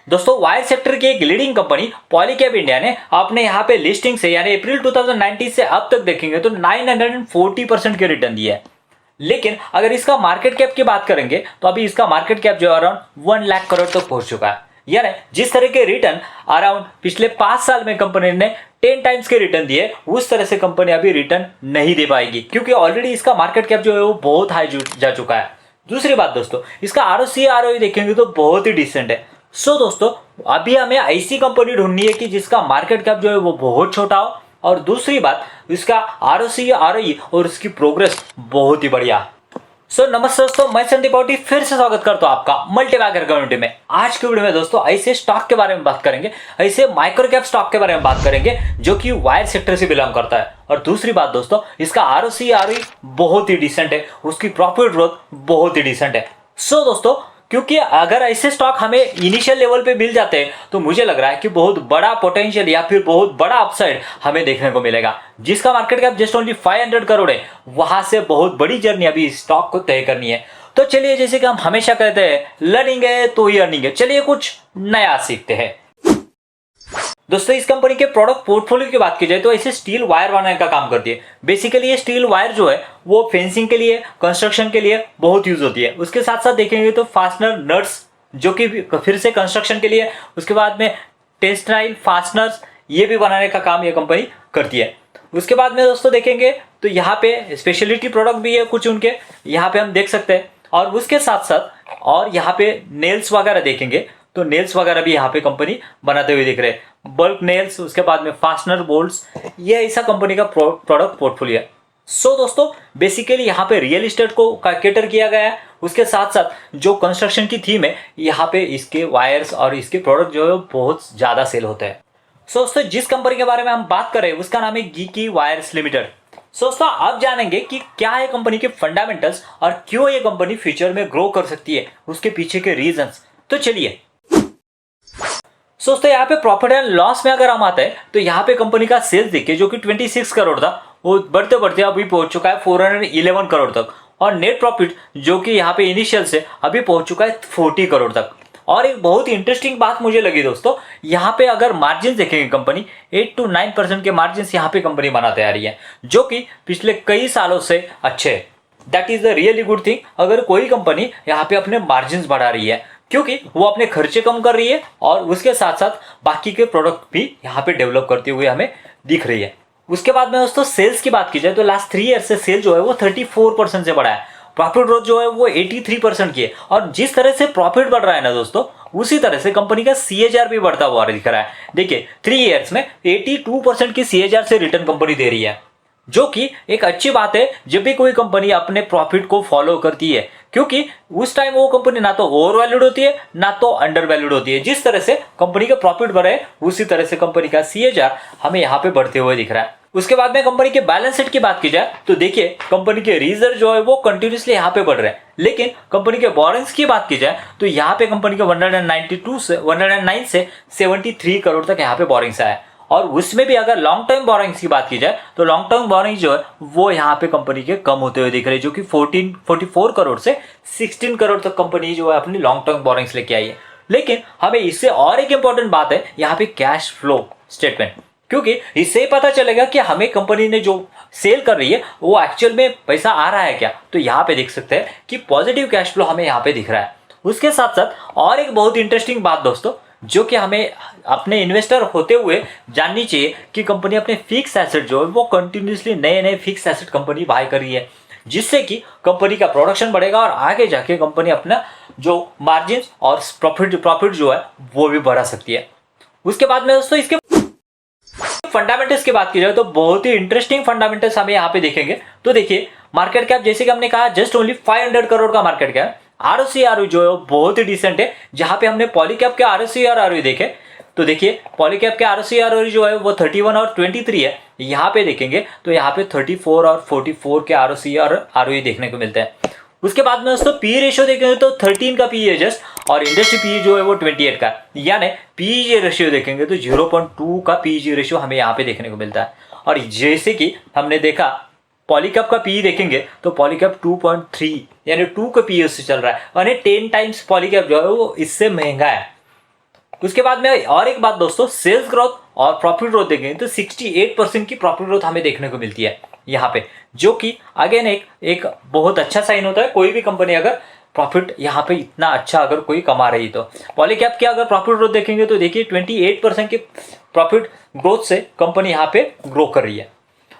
दोस्तों wire sector की एक लीडिंग कंपनी पॉलीकैब इंडिया ने अपने यहाँ पे लिस्टिंग से यानी अप्रैल 2019 से अब तक देखेंगे तो 940% के रिटर्न दिया है। लेकिन अगर इसका मार्केट कैप की बात करेंगे तो अभी इसका मार्केट कैप जो है अराउंड 1 लाख करोड़ तक पहुंच चुका है। यानी जिस तरह के रिटर्न अराउंड पिछले 5 साल में कंपनी ने 10 टाइम्स के रिटर्न दिए, उस तरह से कंपनी अभी रिटर्न नहीं दे पाएगी क्योंकि ऑलरेडी इसका मार्केट कैप जो है वो बहुत हाई जा चुका है। दूसरी बात दोस्तों, इसका आरओसी आरओई देखेंगे तो बहुत ही डिसेंट है। सो दोस्तों अभी हमें ऐसी कंपनी ढूंढनी है कि जिसका मार्केट कैप जो है वो बहुत छोटा हो और दूसरी बात इसका आरओसी आरओई और इसकी प्रोग्रेस बहुत ही बढ़िया। नमस्ते दोस्तों, मैं संदीप पाउटी फिर से स्वागत करता हूं आपका मल्टीबैगर कम्युनिटी में। आज की वीडियो में दोस्तों ऐसे स्टॉक के बारे में बात करेंगे, ऐसे माइक्रो कैप स्टॉक के बारे में बात करेंगे जो कि वायर सेक्टर से बिलोंग करता है। और दूसरी बात दोस्तों, इसका आरओसी आरओई बहुत ही डिसेंट है, उसकी प्रॉफिट ग्रोथ बहुत ही डिसेंट है। दोस्तों क्योंकि अगर ऐसे स्टॉक हमें इनिशियल लेवल पे मिल जाते हैं तो मुझे लग रहा है कि बहुत बड़ा पोटेंशियल या फिर बहुत बड़ा अपसाइड हमें देखने को मिलेगा। जिसका market cap just only 500 crore है, वहां से बहुत बड़ी जर्नी अभी स्टॉक को तय करनी है। तो चलिए, जैसे कि हम हमेशा कहते हैं, लर्निंग है तो ही अर्निंग है। चलिए कुछ नया सीखते हैं। दोस्तों इस कंपनी के प्रोडक्ट पोर्टफोलियो की बात की जाए तो ऐसे स्टील वायर बनाने का काम करती है। बेसिकली ये स्टील वायर जो है वो फेंसिंग के लिए, कंस्ट्रक्शन के लिए बहुत यूज होती है। उसके साथ साथ देखेंगे तो फास्टनर नट्स जो कि फिर से कंस्ट्रक्शन के लिए, उसके बाद में टेक्सटाइल फास्टनर्स ये भी बनाने का काम ये कंपनी करती है। उसके बाद में दोस्तों देखेंगे तो यहाँ पे स्पेशलिटी प्रोडक्ट भी है कुछ उनके, यहाँ पे हम देख सकते हैं। और उसके साथ साथ और यहाँ पे नेल्स वगैरह देखेंगे तो नेल्स वगैरह भी यहाँ पे कंपनी बनाते हुए दिख रहे हैं, बल्क नेल्स, उसके बाद में फास्टनर बोल्ट्स, ये ऐसा कंपनी का प्रोडक्ट पोर्टफोलियो है। दोस्तों बेसिकली यहाँ पे रियल एस्टेट को कैटर किया गया है। उसके साथ साथ जो कंस्ट्रक्शन की थीम है, यहाँ पे इसके वायर्स और इसके प्रोडक्ट जो है बहुत ज्यादा सेल होते हैं। दोस्तों जिस कंपनी के बारे में हम बात कर रहे हैं उसका नाम है गीकी वायर्स लिमिटेड। दोस्तों अब जानेंगे कि क्या है कंपनी के फंडामेंटल्स और क्यों ये कंपनी फ्यूचर में ग्रो कर सकती है, उसके पीछे के रीजंस। तो चलिए दोस्तों यहाँ पे प्रॉफिट एंड लॉस में अगर हम आते हैं तो यहाँ पे कंपनी का सेल्स देखिए जो कि 26 करोड़ था, वो बढ़ते बढ़ते अभी पहुंच चुका है 411 करोड़ तक। और नेट प्रॉफिट जो कि यहाँ पे इनिशियल से अभी पहुंच चुका है 40 करोड़ तक। और एक बहुत ही इंटरेस्टिंग बात मुझे लगी दोस्तों, यहाँ पे अगर मार्जिन देखेंगे कंपनी 8 to 9% के मार्जिन यहाँ पे कंपनी बनाते आ रही है, जो कि पिछले कई सालों से अच्छे है। That is the really good thing अगर कोई कंपनी यहाँ पे अपने मार्जिन बढ़ा रही है, क्योंकि वो अपने खर्चे कम कर रही है और उसके साथ साथ बाकी के प्रोडक्ट भी यहाँ पे डेवलप करते हुए हमें दिख रही है। उसके बाद में दोस्तों सेल्स की बात की जाए तो लास्ट 3 ईयर से सेल जो है वो 34% से बढ़ा है। प्रॉफिट ग्रोथ जो है वो 83% की है। और जिस तरह से प्रॉफिट बढ़ रहा है ना दोस्तों, उसी तरह से कंपनी का CAGR भी बढ़ता हुआ दिख रहा है। देखिए 3 ईयर्स में 82% की CAGR से रिटर्न कंपनी दे रही है, जो कि एक अच्छी बात है जब भी कोई कंपनी अपने प्रॉफिट को फॉलो करती है, क्योंकि उस टाइम वो कंपनी ना तो ओवर वैल्यूड होती है ना तो अंडर वैल्यूड होती है। जिस तरह से कंपनी का प्रॉफिट बढ़े उसी तरह से कंपनी का CAGR हमें यहाँ पे बढ़ते हुए दिख रहा है। उसके बाद में कंपनी के बैलेंस शीट की बात की जाए तो देखिए कंपनी के रिजर्व जो है वो कंटिन्यूसली यहाँ पे बढ़ रहे हैं। लेकिन कंपनी के बोरेंस की बात की जाए तो यहाँ पे कंपनी के 109 से 73 करोड़ तक यहाँ पे बोरिंग्स आया। और उसमें भी अगर लॉन्ग टर्म बोरिंग्स की बात की जाए तो लॉन्ग टर्म बोरिंग जो है वो यहाँ पे कंपनी के कम होते हुए दिख रहे हैं, जो कि 44 करोड़ से 16 करोड़ तक कंपनी जो है अपनी लॉन्ग टर्म बोरिंग्स लेके आई है। लेकिन हमें इससे और एक इंपॉर्टेंट बात है यहाँ पे कैश फ्लो स्टेटमेंट, क्योंकि इससे ही पता चलेगा कि हमें कंपनी ने जो सेल कर रही है वो एक्चुअल में पैसा आ रहा है क्या। तो यहाँ पे देख सकते हैं कि पॉजिटिव कैश फ्लो हमें यहाँ पे दिख रहा है। उसके साथ साथ और एक बहुत इंटरेस्टिंग बात दोस्तों जो कि हमें अपने इन्वेस्टर होते हुए जाननी चाहिए कि कंपनी अपने फिक्स एसेट जो है वो कंटिन्यूसली नए नए फिक्स एसेट कंपनी बाय कर रही है, जिससे कि कंपनी का प्रोडक्शन बढ़ेगा और आगे जाके कंपनी अपना जो मार्जिन और प्रॉफिट जो है वो भी बढ़ा सकती है। उसके बाद में दोस्तों इसके फंडामेंटल्स की बात की जाए तो बहुत ही इंटरेस्टिंग फंडामेंटल्स हमें यहाँ पे देखेंगे। तो देखिए मार्केट कैप जैसे कि हमने कहा जस्ट ओनली 500 करोड़ का मार्केट कैप। आरओसी आरओई जो है बहुत ही डिसेंट है। जहां पे हमने पॉलीकैप के आरओसी और आरओई देखे तो देखिए पॉलीकैप के आरओसी आरओई जो है वो 31 और 23 है। यहाँ पे देखेंगे तो यहाँ पे 34 और 44 के आरओसी और आरओई देखने को मिलते हैं। उसके बाद में दोस्तों पी रेशियो देखेंगे तो 13 का पी है जस्ट, और इंडस्ट्री पी जो है वो 28 का, यानी पीई रेशियो देखेंगे तो 0.2 का पीई रेशियो हमें यहाँ पे देखने को मिलता है। और जैसे कि हमने देखा पॉलीकैप का पी देखेंगे तो पॉलीकैप 2.3 यानी 2 का पी से चल रहा है, यानी 10 टाइम्स पॉलीकैप जो है वो इससे महंगा है। उसके बाद में और एक बात दोस्तों, सेल्स ग्रोथ और प्रॉफिट ग्रोथ देखेंगे तो 68% की प्रॉफिट ग्रोथ हमें देखने को मिलती है यहाँ पे, जो कि अगेन एक बहुत अच्छा साइन होता है। कोई भी कंपनी अगर प्रॉफिट यहाँ पे इतना अच्छा अगर कोई कमा रही तो पॉलीकैब की अगर प्रॉफिट ग्रोथ देखेंगे तो देखिए 28% की प्रॉफिट ग्रोथ से कंपनी यहाँ पे ग्रो कर रही है।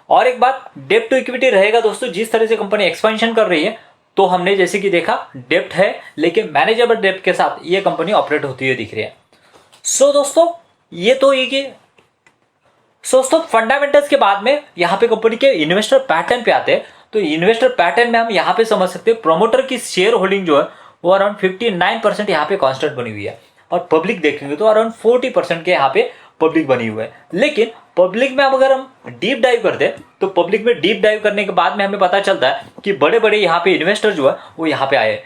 और एक बात, डेप्ट टू इक्विटी रहेगा दोस्तों, जिस तरह से कंपनी एक्सपेंशन कर रही है तो हमने जैसे कि देखा डेप्ट है लेकिन मैनेजेबल डेप्ट के साथ ये कंपनी ऑपरेट होती हुई दिख रही है। सो दोस्तों दोस्तों फंडामेंटल्स के बाद में यहाँ पे कंपनी के इन्वेस्टर पैटर्न पे आते हैं। तो इन्वेस्टर पैटर्न में हम यहाँ पे समझ सकते हैं प्रमोटर की शेयर होल्डिंग जो है वो अराउंड 59% यहाँ पे कांस्टेंट बनी हुई है, और पब्लिक देखेंगे तो अराउंड 40% के यहाँ पे पब्लिक बनी हुई है। लेकिन पब्लिक में अब अगर हम डीप डाइव करते हैं तो पब्लिक में डीप डाइव करने के बाद में हमें पता चलता है कि बड़े बड़े यहाँ पे इन्वेस्टर जो है वो यहाँ पे आए।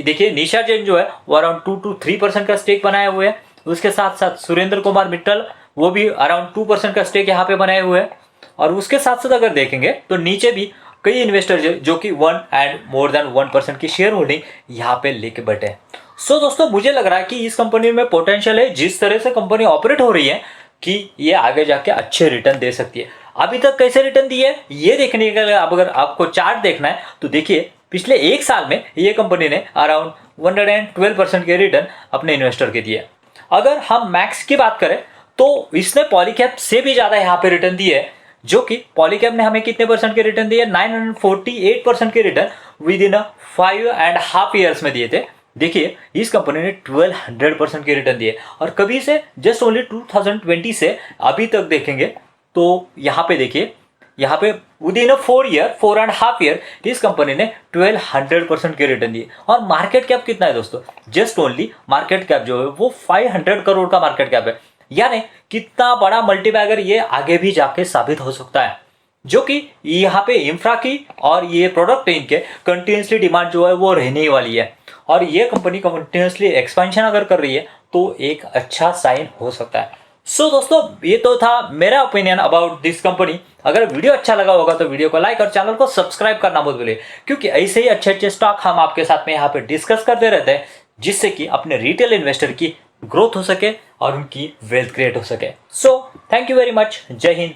देखिए निशा जैन जो है वो अराउंड 2 to 3% का स्टेक बनाए हुए हैं। उसके साथ साथ सुरेंद्र कुमार मित्तल वो भी अराउंड 2% का स्टेक यहाँ पे बनाए हुए हैं। और उसके साथ साथ अगर देखेंगे तो नीचे भी कई इन्वेस्टर जो कि 1 and more than 1% की शेयर होल्डिंग यहाँ पे लेके बैठे हैं। सो दोस्तों मुझे लग रहा है कि इस कंपनी में पोटेंशियल है, जिस तरह से कंपनी ऑपरेट हो रही है कि ये आगे जाके अच्छे रिटर्न दे सकती है। अभी तक कैसे रिटर्न दिए ये देखने के लिए अगर आपको चार्ट देखना है तो देखिए पिछले एक साल में ये कंपनी ने अराउंड 112% के रिटर्न अपने इन्वेस्टर के दिए। अगर हम मैक्स की बात करें तो इसने पॉलीकैब से भी ज्यादा यहाँ पे रिटर्न दिए है, जो कि पॉलीकैब ने हमें कितने परसेंट के रिटर्न दिए, 948% के रिटर्न विद इन 5.5 years में दिए थे। देखिए इस कंपनी ने 1200% के रिटर्न दिए, और कभी से जस्ट ओनली 2020 से अभी तक देखेंगे तो यहाँ पे देखिए यहाँ पे विद इन 4.5 year इस कंपनी ने 1200% के रिटर्न दिए। और मार्केट कैप कितना है दोस्तों, जस्ट ओनली मार्केट कैप जो है वो 500 करोड़ का मार्केट कैप है। यानी कितना बड़ा मल्टीबैगर ये आगे भी जाके साबित हो सकता है, जो कि यहाँ पे इंफ्रा की और ये प्रोडक्ट इनके कंटिन्यूसली डिमांड जो है वो रहने ही वाली है, और ये कंपनी कंटिन्यूसली एक्सपेंशन अगर कर रही है तो एक अच्छा साइन हो सकता है। सो दोस्तों ये तो था मेरा ओपिनियन अबाउट दिस कंपनी। अगर वीडियो अच्छा लगा होगा तो वीडियो को लाइक और चैनल को सब्सक्राइब करना मत भूलिए, क्योंकि ऐसे ही अच्छे अच्छे स्टॉक हम आपके साथ में यहाँ पे डिस्कस करते रहते हैं, जिससे कि अपने रिटेल इन्वेस्टर की ग्रोथ हो सके और उनकी वेल्थ क्रिएट हो सके। So thank you very much. जय हिंद।